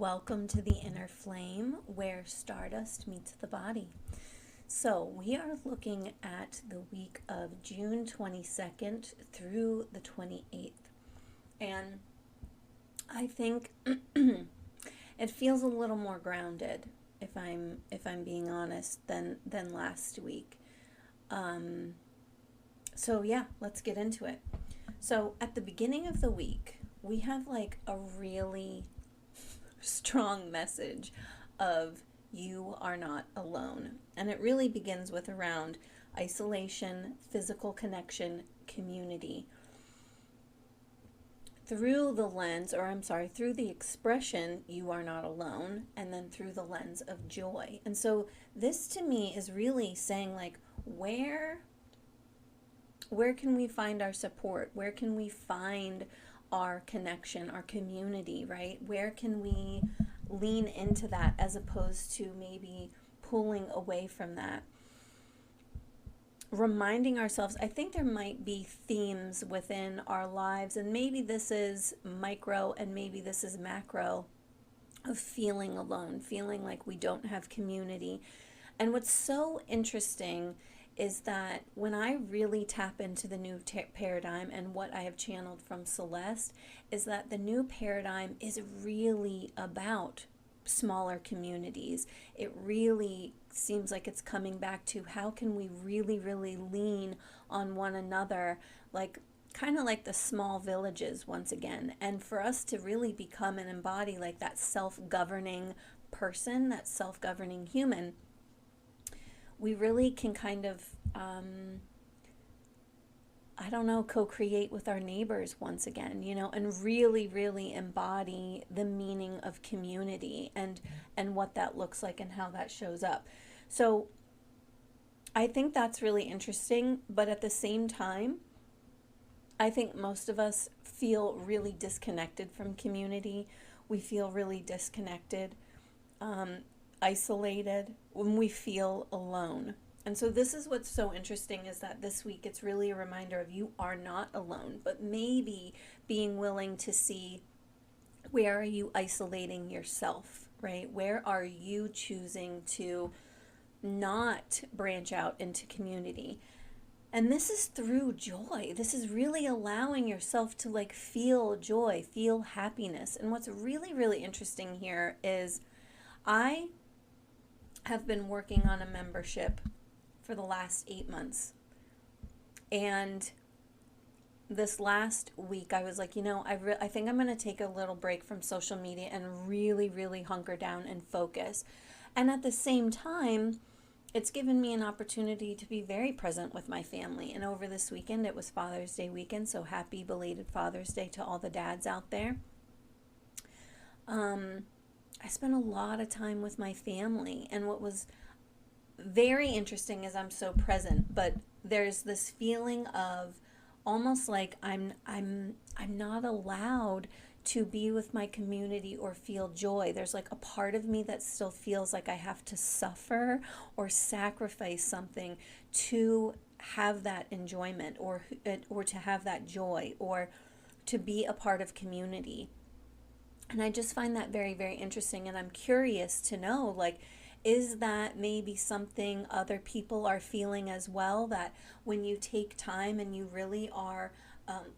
Welcome to the Inner Flame, where stardust meets the body. So, we are looking at the week of June 22nd through the 28th. And I think it feels a little more grounded, if I'm being honest, than last week. Um, so yeah, let's get into it. So, at the beginning of the week, we have like a really strong message of you are not alone. And it really begins with around isolation, physical connection, community. Through the lens, or I'm sorry, through the expression, you are not alone, and then through the lens of joy. And so this to me is really saying like, where can we find our support? Where can we find our connection, our community, right? Where can we lean into that as opposed to maybe pulling away from that? Reminding ourselves, I think there might be themes within our lives, and maybe this is micro and maybe this is macro, of feeling alone, feeling like we don't have community. And what's so interesting is that when I really tap into the new paradigm, and what I have channeled from Celeste is that the new paradigm is really about smaller communities. It really seems like it's coming back to how can we really, really lean on one another, like kind of like the small villages once again. And for us to really become and embody like that self-governing person, that self-governing human, we really can kind of, I don't know, co-create with our neighbors once again, and really, really embody the meaning of community and what that looks like and how that shows up. So I think that's really interesting, but at the same time, I think most of us feel really disconnected from community. We feel really disconnected, um, isolated, when we feel alone. And so this is what's so interesting, is that this week it's really a reminder of you are not alone, but maybe being willing to see, where are you isolating yourself, right? Where are you choosing to not branch out into community? And this is through joy. This is really allowing yourself to like feel joy, feel happiness. And what's really, really interesting here is I have been working on a membership for the last 8 months. And this last week, I was like, I think I'm going to take a little break from social media and really, really hunker down and focus. And at the same time, it's given me an opportunity to be very present with my family. And over this weekend, it was Father's Day weekend, so happy belated Father's Day to all the dads out there. I spent a lot of time with my family, and what was very interesting is I'm so present, but there's this feeling of almost like I'm not allowed to be with my community or feel joy. There's like a part of me that still feels like I have to suffer or sacrifice something to have that enjoyment, or to have that joy, or to be a part of community. And I just find that very, very interesting. And I'm curious to know, like, is that maybe something other people are feeling as well? That when you take time and you really are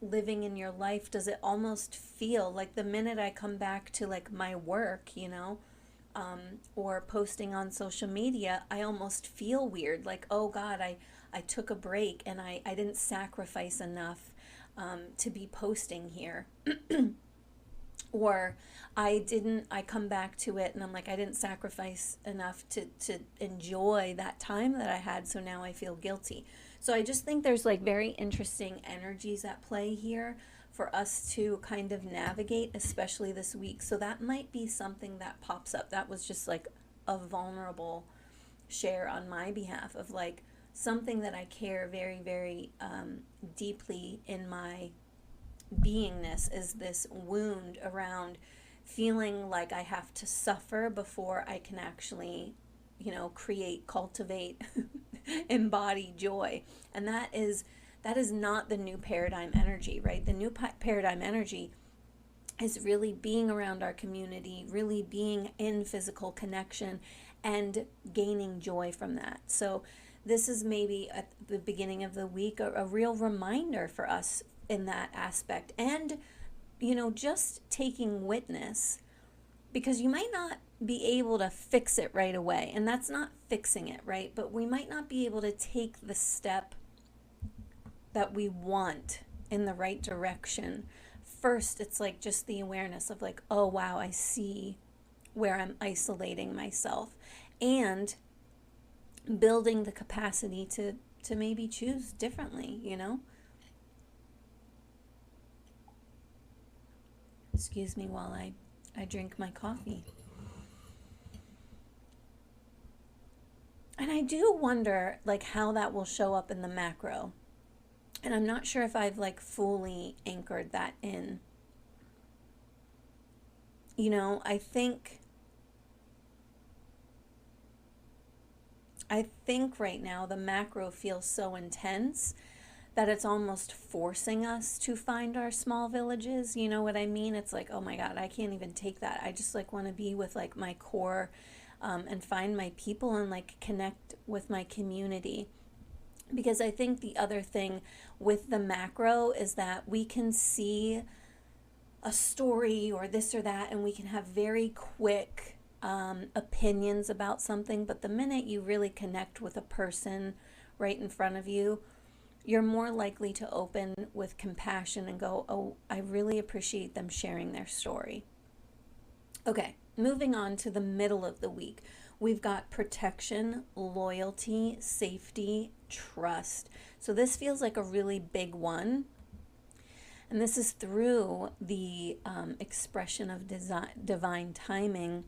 living in your life, does it almost feel like the minute I come back to like my work, or posting on social media, I almost feel weird. Like, oh God, I took a break and I didn't sacrifice enough to be posting here. Or I come back to it and I'm like, I didn't sacrifice enough to enjoy that time that I had, so now I feel guilty. So I just think there's like very interesting energies at play here for us to kind of navigate, especially this week. So that might be something that pops up. That was just like a vulnerable share on my behalf of like something that I care very, very deeply in my beingness, is this wound around feeling like I have to suffer before I can actually, create, cultivate, embody joy. And that is not the new paradigm energy, right? The new paradigm energy is really being around our community, really being in physical connection and gaining joy from that. So this is maybe at the beginning of the week a real reminder for us in that aspect. And, just taking witness, because you might not be able to fix it right away. And that's not fixing it, right? But we might not be able to take the step that we want in the right direction. First, it's like just the awareness of like, oh, wow, I see where I'm isolating myself, and building the capacity to maybe choose differently. Excuse me while I drink my coffee. And I do wonder like how that will show up in the macro. And I'm not sure if I've like fully anchored that in. I think right now the macro feels so intense that it's almost forcing us to find our small villages. You know what I mean? It's like, oh my God, I can't even take that. I just like want to be with like my core, and find my people and like connect with my community. Because I think the other thing with the macro is that we can see a story or this or that, and we can have very quick opinions about something. But the minute you really connect with a person right in front of you, you're more likely to open with compassion and go, oh, I really appreciate them sharing their story. Okay, moving on to the middle of the week. We've got protection, loyalty, safety, trust. So this feels like a really big one. And this is through the expression of divine timing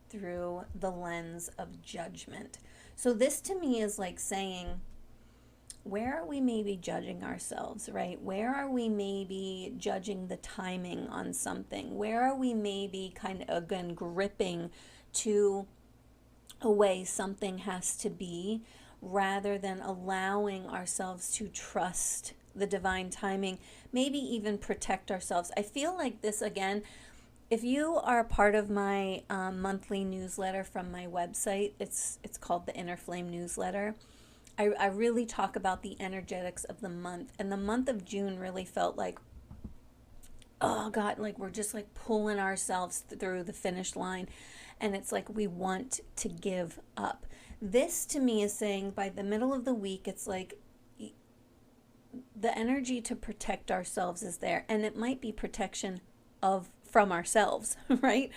through the lens of judgment. So this to me is like saying, where are we maybe judging ourselves, right? Where are we maybe judging the timing on something? Where are we maybe kind of, again, gripping to a way something has to be, rather than allowing ourselves to trust the divine timing, maybe even protect ourselves? I feel like this, again, if you are a part of my monthly newsletter from my website, it's called the Inner Flame Newsletter. I really talk about the energetics of the month. And the month of June really felt like, oh God, like we're just like pulling ourselves through the finish line. And it's like we want to give up. This to me is saying by the middle of the week, it's like the energy to protect ourselves is there. And it might be protection from ourselves, right?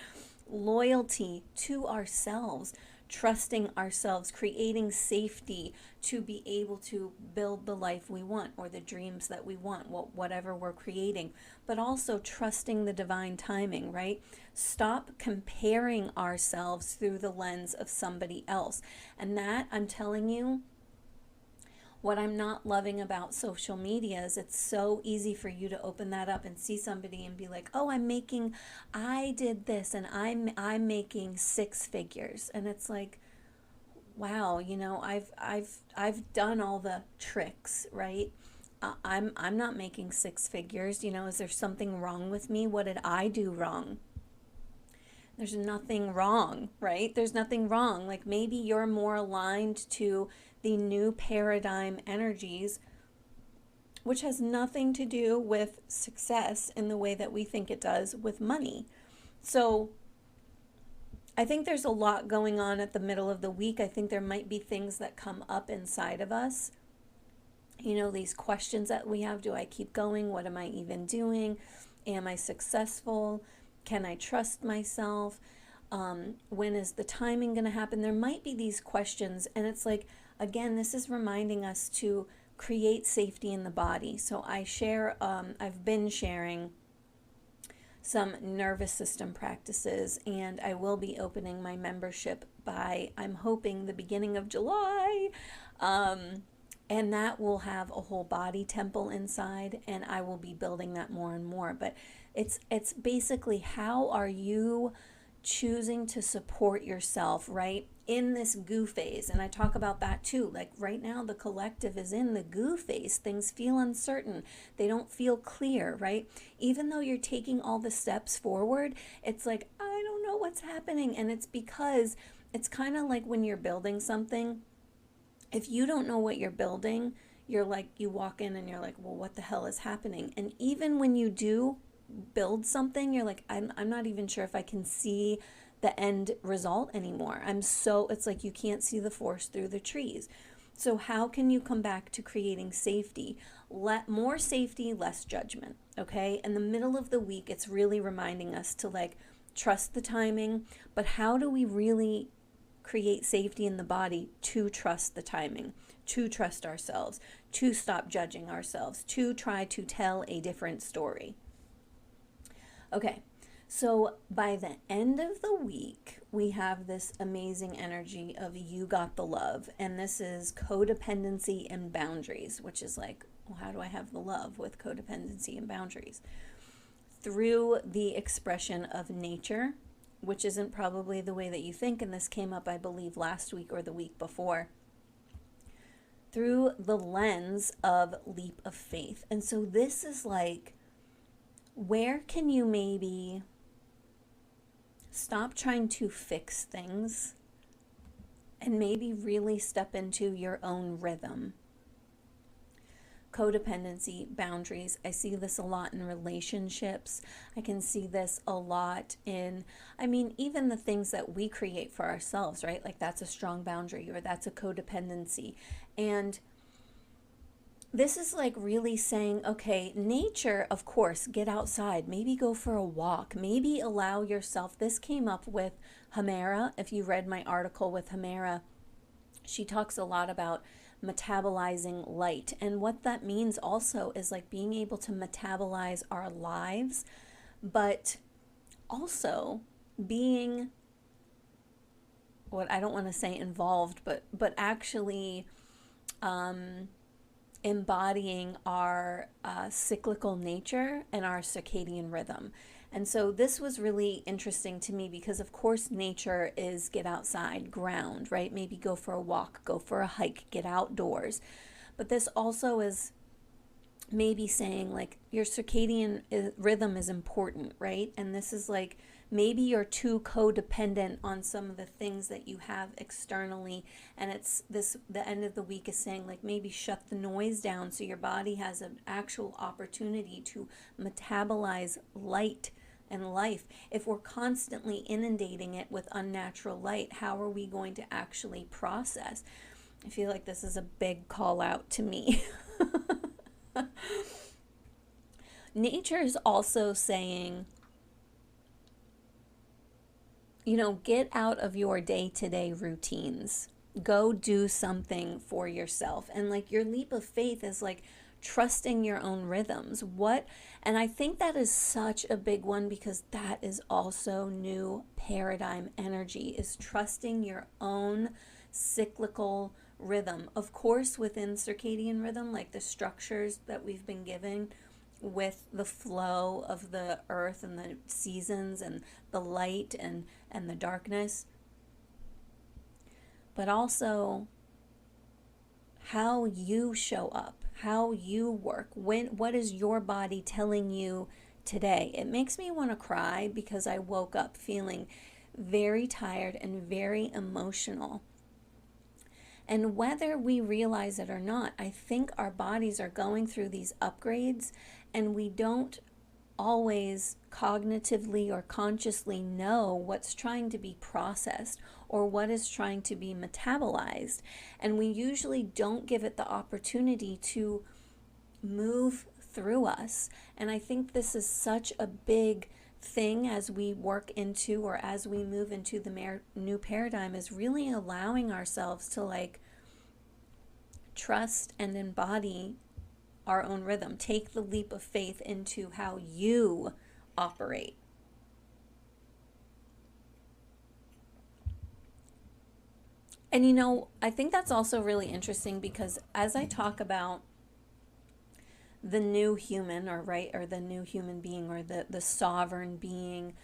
Loyalty to ourselves, trusting ourselves, creating safety to be able to build the life we want or the dreams that we want, whatever we're creating, but also trusting the divine timing, right? Stop comparing ourselves through the lens of somebody else. And that, I'm telling you, what I'm not loving about social media is it's so easy for you to open that up and see somebody and be like, oh, I did this and I'm making six figures. And it's like, wow, I've done all the tricks, right? I'm not making six figures. Is there something wrong with me? What did I do wrong? There's nothing wrong, right? There's nothing wrong. Like maybe you're more aligned to the new paradigm energies, which has nothing to do with success in the way that we think it does with money. So I think there's a lot going on at the middle of the week. I think there might be things that come up inside of us. These questions that we have. Do I keep going? What am I even doing? Am I successful? Can I trust myself? When is the timing going to happen? There might be these questions. And it's like, again, this is reminding us to create safety in the body. So I've been sharing some nervous system practices, and I will be opening my membership by, I'm hoping, the beginning of July. And that will have a whole body temple inside, and I will be building that more and more. But it's basically, how are you choosing to support yourself, right? in this goo phase. And I talk about that too. Like right now, the collective is in the goo phase. Things feel uncertain. They don't feel clear, right? Even though you're taking all the steps forward, it's like, I don't know what's happening. And it's because it's kind of like when you're building something. If you don't know what you're building, you're like, you walk in and you're like, well, what the hell is happening? And even when you do build something, you're like, I'm not even sure if I can see the end result anymore. It's like you can't see the forest through the trees. So how can you come back to creating safety? More safety, less judgment, okay? In the middle of the week, it's really reminding us to like trust the timing, but how do we really create safety in the body to trust the timing, to trust ourselves, to stop judging ourselves, to try to tell a different story? Okay, so by the end of the week, we have this amazing energy of you got the love. And this is codependency and boundaries, which is like, well, how do I have the love with codependency and boundaries? Through the expression of nature, which isn't probably the way that you think. And this came up, I believe, last week or the week before. Through the lens of leap of faith. And so this is like, where can you maybe stop trying to fix things and maybe really step into your own rhythm? Codependency, boundaries. I see this a lot in relationships. I can see this a lot in, even the things that we create for ourselves, right? Like that's a strong boundary or that's a codependency. And this is like really saying, okay, nature, of course, get outside, maybe go for a walk, maybe allow yourself. This came up with Hamera. If you read my article with Hamera, she talks a lot about metabolizing light. And what that means also is like being able to metabolize our lives, but also being, what I don't want to say involved, but actually embodying our cyclical nature and our circadian rhythm. And so this was really interesting to me because, of course, nature is get outside, ground, right? Maybe go for a walk, go for a hike, get outdoors. But this also is maybe saying like your circadian rhythm is important, right? And this is like maybe you're too codependent on some of the things that you have externally, and it's this, the end of the week is saying like maybe shut the noise down so your body has an actual opportunity to metabolize light and life. If we're constantly inundating it with unnatural light, how are we going to actually process? I feel like this is a big call out to me. Nature is also saying, get out of your day-to-day routines. Go do something for yourself. And like your leap of faith is like trusting your own rhythms. And I think that is such a big one because that is also new paradigm energy, is trusting your own cyclical rhythm. Of course, within circadian rhythm, like the structures that we've been given with the flow of the earth and the seasons and the light and the darkness, but also how you show up, how you work, what is your body telling you today? It makes me want to cry because I woke up feeling very tired and very emotional. And whether we realize it or not, I think our bodies are going through these upgrades and we don't always cognitively or consciously know what's trying to be processed or what is trying to be metabolized. And we usually don't give it the opportunity to move through us. And I think this is such a big thing as we work into, or as we move into the new paradigm, is really allowing ourselves to like trust and embody our own rhythm. Take the leap of faith into how you operate. And I think that's also really interesting because as I talk about the new human, or the new human being, or the sovereign being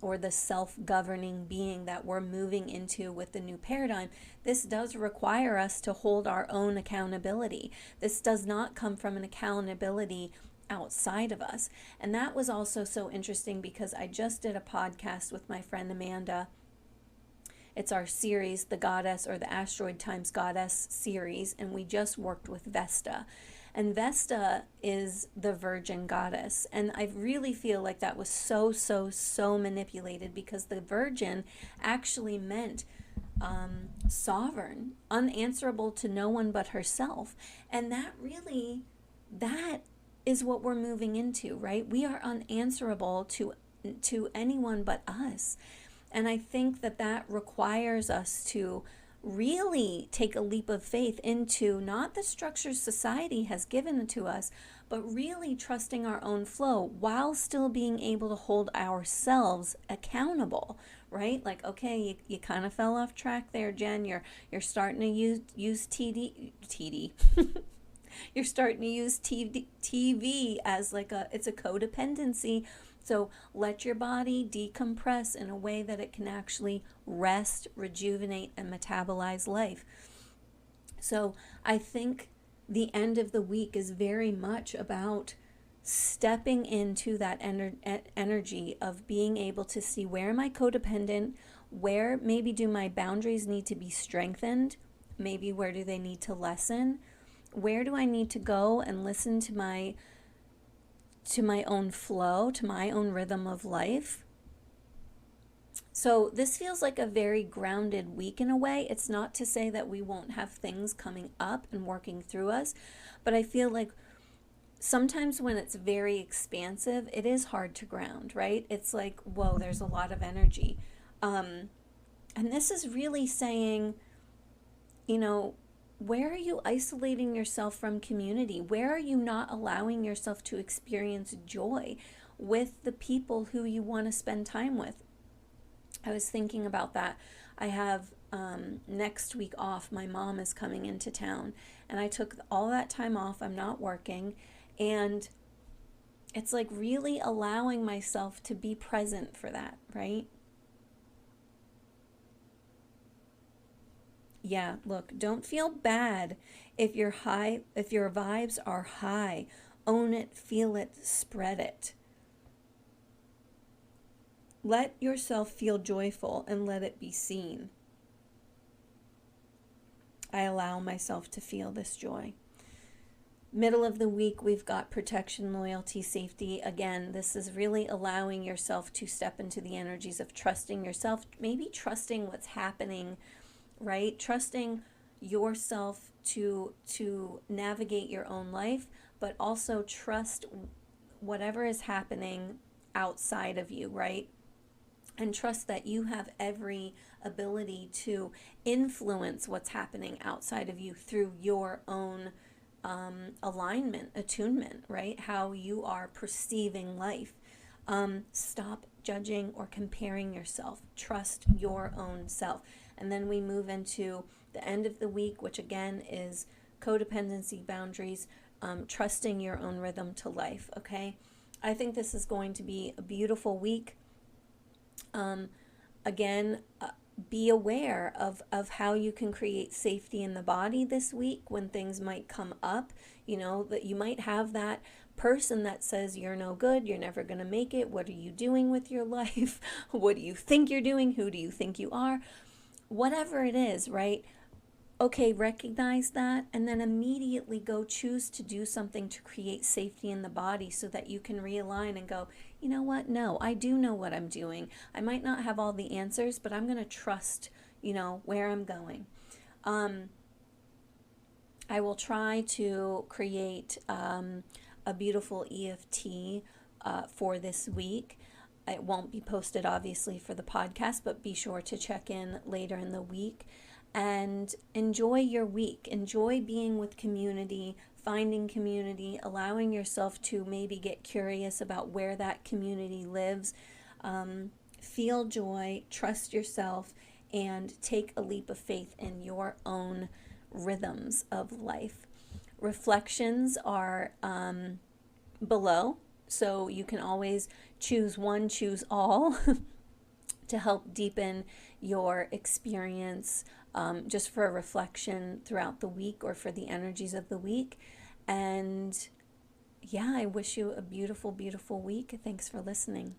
or the self-governing being that we're moving into with the new paradigm, this does require us to hold our own accountability. This does not come from an accountability outside of us. And that was also so interesting because I just did a podcast with my friend Amanda. It's our series, the Goddess or the Asteroid times Goddess series, and we just worked with Vesta. And Vesta is the virgin goddess. And I really feel like that was so manipulated, because the virgin actually meant sovereign, unanswerable to no one but herself. And that is what we're moving into, right? We are unanswerable to anyone but us. And I think that requires us to really take a leap of faith into not the structures society has given to us, but really trusting our own flow while still being able to hold ourselves accountable, right? Like, okay, you kind of fell off track there, Jen. You're starting to use TD. You're starting to use TV as it's a codependency. So let your body decompress in a way that it can actually rest, rejuvenate, and metabolize life. So I think the end of the week is very much about stepping into that energy of being able to see, where am I codependent? Where maybe do my boundaries need to be strengthened? Maybe where do they need to lessen? Where do I need to go and listen to my own flow, to my own rhythm of life? So this feels like a very grounded week in a way. It's not to say that we won't have things coming up and working through us, but I feel like sometimes when it's very expansive, it is hard to ground, right? It's like, whoa, there's a lot of energy. And this is really saying, where are you isolating yourself from community? Where are you not allowing yourself to experience joy with the people who you want to spend time with? I was thinking about that. I have next week off. My mom is coming into town, and I took all that time off. I'm not working, and it's like really allowing myself to be present for that, right? Yeah, look, don't feel bad if your vibes are high. Own it, feel it, spread it. Let yourself feel joyful and let it be seen. I allow myself to feel this joy. Middle of the week, we've got protection, loyalty, safety. Again, this is really allowing yourself to step into the energies of trusting yourself, maybe trusting what's happening, right? Trusting yourself to navigate your own life, but also trust whatever is happening outside of you, right? And trust that you have every ability to influence what's happening outside of you through your own alignment, attunement, right? How you are perceiving life. Stop judging or comparing yourself. Trust your own self. And then we move into the end of the week, which again is codependency, boundaries, trusting your own rhythm to life, okay? I think this is going to be a beautiful week. Again, be aware of how you can create safety in the body this week when things might come up. That you might have that person that says you're no good, you're never going to make it, what are you doing with your life? What do you think you're doing? Who do you think you are? Whatever it is, right? Okay, recognize that, and then immediately go choose to do something to create safety in the body so that you can realign and go, you know what? No, I do know what I'm doing. I might not have all the answers, but I'm going to trust, where I'm going. I will try to create a beautiful EFT for this week. It won't be posted, obviously, for the podcast, but be sure to check in later in the week. And enjoy your week. Enjoy being with community, finding community, allowing yourself to maybe get curious about where that community lives. Feel joy, trust yourself, and take a leap of faith in your own rhythms of life. Reflections are below. So you can always choose one, choose all to help deepen your experience, just for a reflection throughout the week or for the energies of the week. And yeah, I wish you a beautiful, beautiful week. Thanks for listening.